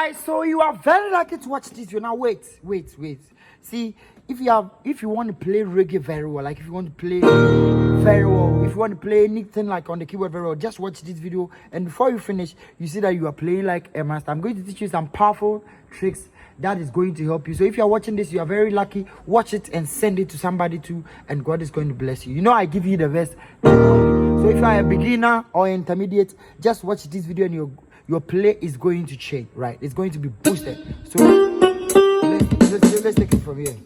Alright, so you are very lucky to watch this video. Now wait. See, if you want to play reggae very well, like if you want to play very well, if you want to play anything like on the keyboard very well, just watch this video. And before you finish, you see that you are playing like a master. I'm going to teach you some powerful tricks that is going to help you. So if you are watching this, you are very lucky. Watch it and send it to somebody too, and God is going to bless you. You know I give you the best. So if you are a beginner or intermediate, just watch this video and your play is going to change, right? It's going to be boosted. So let's take it from here.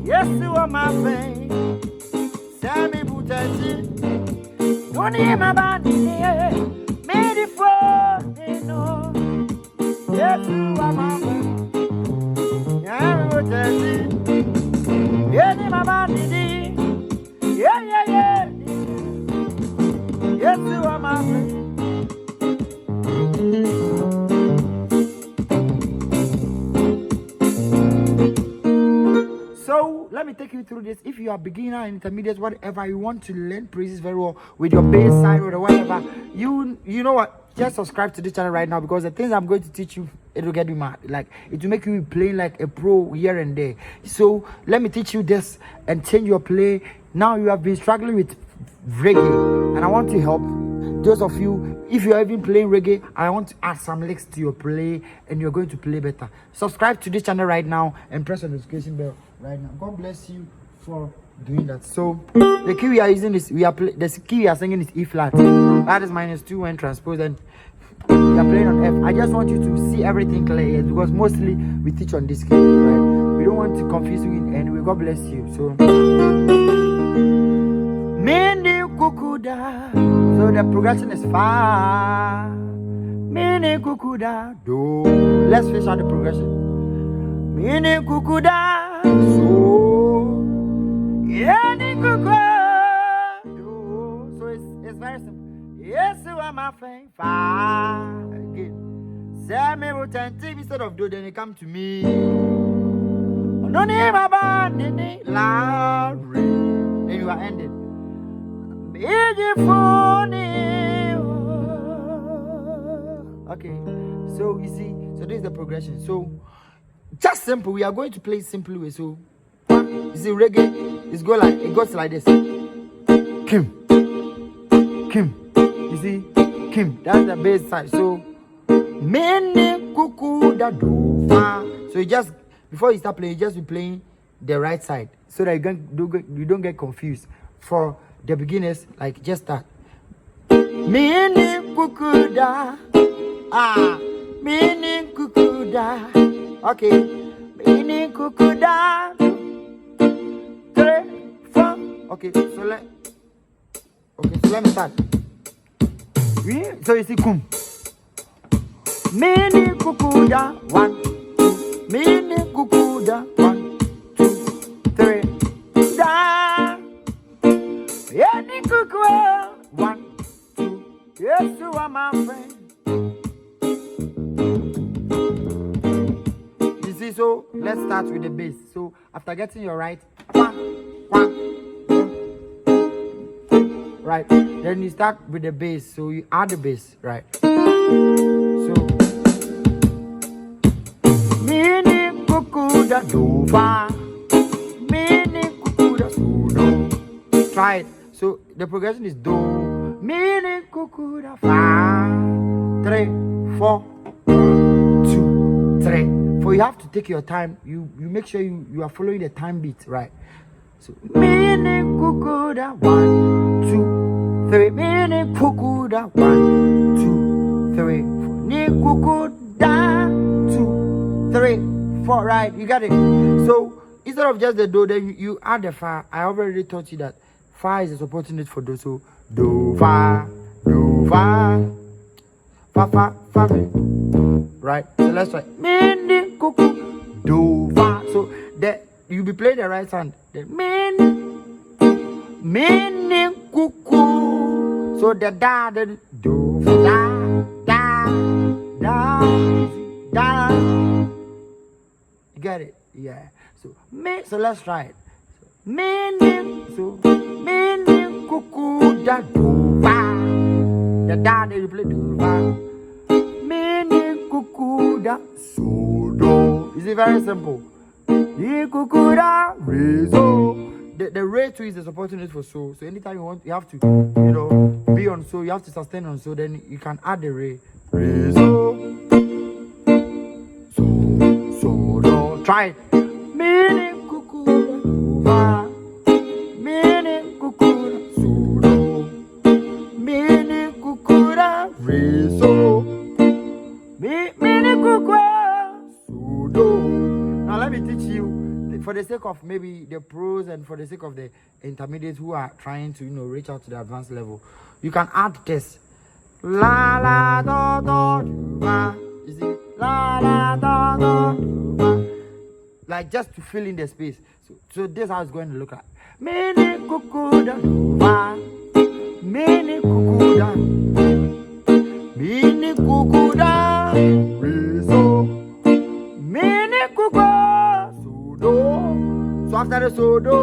Yes, you are my friend. Sammy Butati. Don't hear my body. Made it for they know. Yes, you are my friend. Sammy Butati. Yes, my body. Yeah. Yes, you are my friend. So let me take you through this. If you are beginner, intermediate, whatever you want to learn praises very well with your bass side or whatever, you know what? Just subscribe to this channel right now, because the things I'm going to teach you, it will get you mad. Like it will make you playing like a pro here and there. So let me teach you this and change your play. Now you have been struggling with reggae, and I want to help those of you. If you are even playing reggae, I want to add some licks to your play, and you're going to play better. Subscribe to this channel right now and press the notification bell right now. God bless you for doing that. So the key we are using is the key we are singing is E flat. That is -2 when transposed, and we are playing on F. I just want you to see everything clear, because mostly we teach on this key, right? We don't want to confuse you in any way. God bless you. So Mini Kukuda. So the progression is far. Mini Kukuda. Do. Let's finish out the progression. Mini Kukuda. So. Mini Kukuda. Do. So it's very simple. Yes, you are my friend. Far. Again. Say me what instead of do, then you come to me. No name about Larry. Then you are ended. Okay, so you see, so this is the progression. So just simple, we are going to play simple way. So you see, reggae, it goes like this. Kim. You see, Kim, that's the bass side. So many cuckoo da do fa. So you just, before you start playing, you just be playing the right side, so that you don't get confused. For the beginners, like just start. Mini kukuda. Mini kukuda. Okay. Mini kukuda. 3, 4. Okay, so let me start. So you see kum. Mini kukuda. 1, 2. Mini kukuda. 1, 2, 3. Da. Any cuckoo, 1, 2, yes, you are my friend. So let's start with the bass. So after getting your right, wah, wah, right, then you start with the bass. So you add the bass, right? So mini cuckoo da do fa, mini cuckoo da so do. Try it. So the progression is do, mini cuckoo da fa, 3, 4, 2, 3. For you have to take your time. You make sure you are following the time beat, right? So mini cuckoo da 1, 2, 3, mini cuckoo da 1, 2, 3, 4, mini cuckoo da 2, 3, 4, right? You got it. So instead of just the do, then you add the fa. I already taught you that fa is a supporting note for do. So do fa, fa, fa, fa, right? So let's try mini cuckoo do fa. So that you be playing the right hand. Then mini cuckoo. So the da, then do da. You get it? Yeah. So let's try it. Mini cuckoo da do fa. The da, then you play do fa. Mini cuckoo da so do. Is it very simple? Mini cuckoo da re so. The re too is the supporting note for so. So anytime you want, you have to, be on so. You have to sustain on so. Then you can add the re so do. Try it. Mini cuckoo da do fa. Mini cuckoo da so do. Mini cuckoo da re so. Mini cuckoo so do. Now let me teach you, for the sake of maybe the pros and for the sake of the intermediates who are trying to reach out to the advanced level. You can add this. La la do do do ma. You see? La la do do do ma. Like just to fill in the space. So this is how it's going to look like. Mini cuckoo da do ma. Mini cuckoo da. Mini cuckoo da. Re so. Mini cuckoo so do. So after the so do,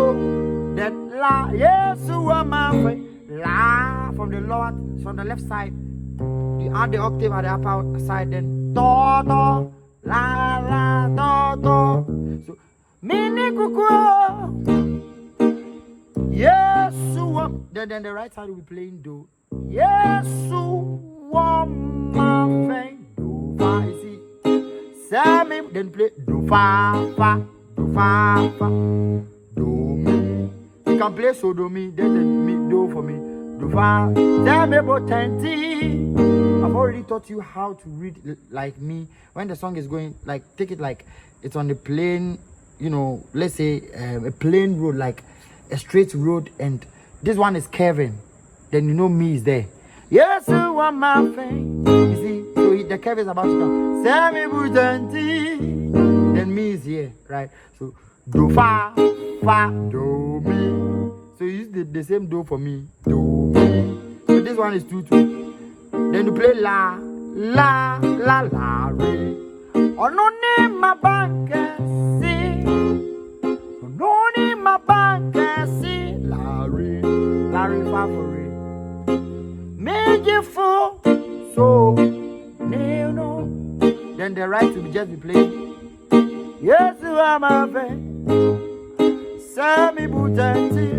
then la, yes, you are my friend. La from the left side. You add the octave at the upper side, then do, la, la, do. So, mini cuckoo. Yes, you are. Then the right side will be playing do. Yes, you are my friend. Do, fa, you see. Sammy, then play do, fa, fa, do, fa, fa, do, mi. You can play so do, mi. There's the mi, do for me. Do, fa, Sammy, bo, I've already taught you how to read like me. When the song is going, like, take it like it's on the plain, let's say a plain road, like a straight road, and this one is curving. Then me is there. Yes, you are my friend. You see, so the curve is about to come. Then me is here, right? So do fa, fa, do mi. So you use the same do for me. Do mi. So this one is 2-2. Then you play la, la, la, la, re. Oh, no name my bank, see. Oh, no name my bank, see. La, re, fa for re. Make you fall, so, no. Then the right will just be playing. Yes, you are my friend. Sammy Butanti.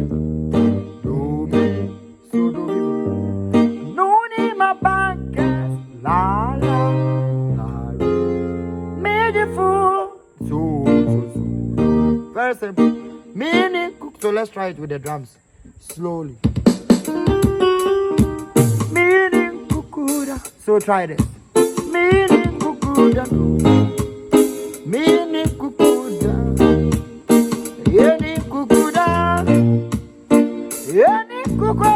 Do me, so do me. No name my bank, la, la, la, made you fall, so. Very simple. Mini cook. So let's try it with the drums. Slowly. Mini kukuda. So try this. Mini kukuda. Mini kukuda. Yeni kukuda. Yeni kukuda.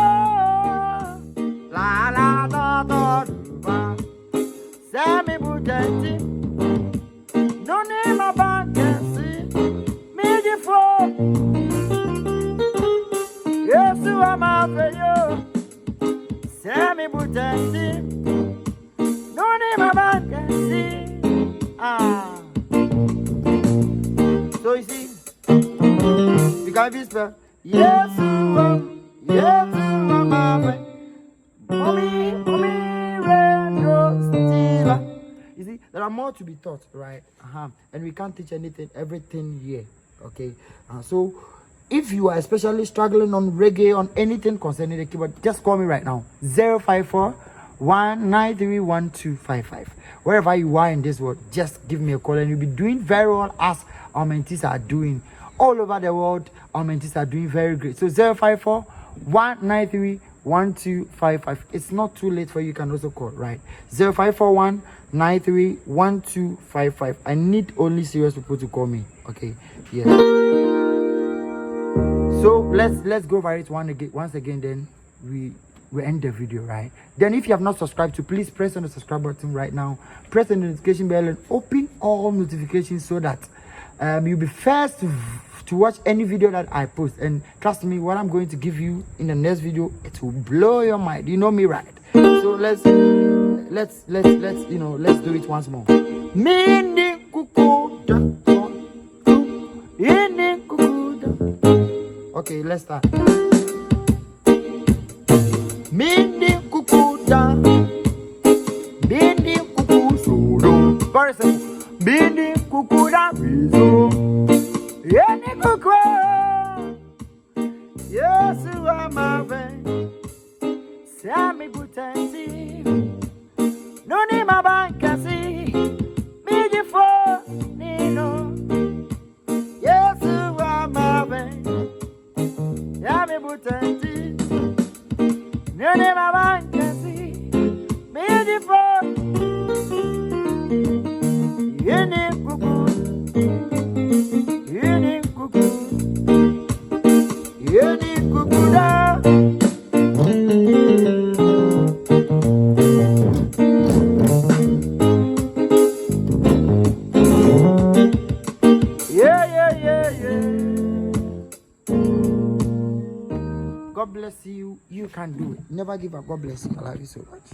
La la da da da. Sami butenti. No name about Jesse. Midi for. Yes, you are my favorite. Sami butenti. No name about Jesse. Ah. my whisper. Yes, my friend. Mommy, you see, there are more to be taught, right? And we can't teach everything here. Okay. So if you are especially struggling on reggae, on anything concerning the keyboard, just call me right now. 054-193-1255. Wherever you are in this world, just give me a call and you'll be doing very well as our mentees are doing. All over the world, our mentees are doing very great. So 054-193-1255. It's not too late for you. You can also call, right? 0541-93-1255. I need only serious people to call me. Okay. Yeah. So let's go over it once again. Then we end the video, right? Then if you have not subscribed to, please press on the subscribe button right now. Press the notification bell and open all notifications so that you'll be first to watch any video that I post. And trust me, what I'm going to give you in the next video, it will blow your mind. You know me, right? So let's do it once more. Okay, let's start. Mindi kukuda, bindi kukusudo. Very simple. Bindi kukuda bizo, yeni kuku. Yesu amave, sami butensi, noni mabankasi, miji fo nino. Yesu amave, yami butensi. Nene mabankasi, midi fo, yene kuku, yene kuku, yene kukuda. Yeah. God bless you. You can do it. Never give up. God bless you. I love you so much.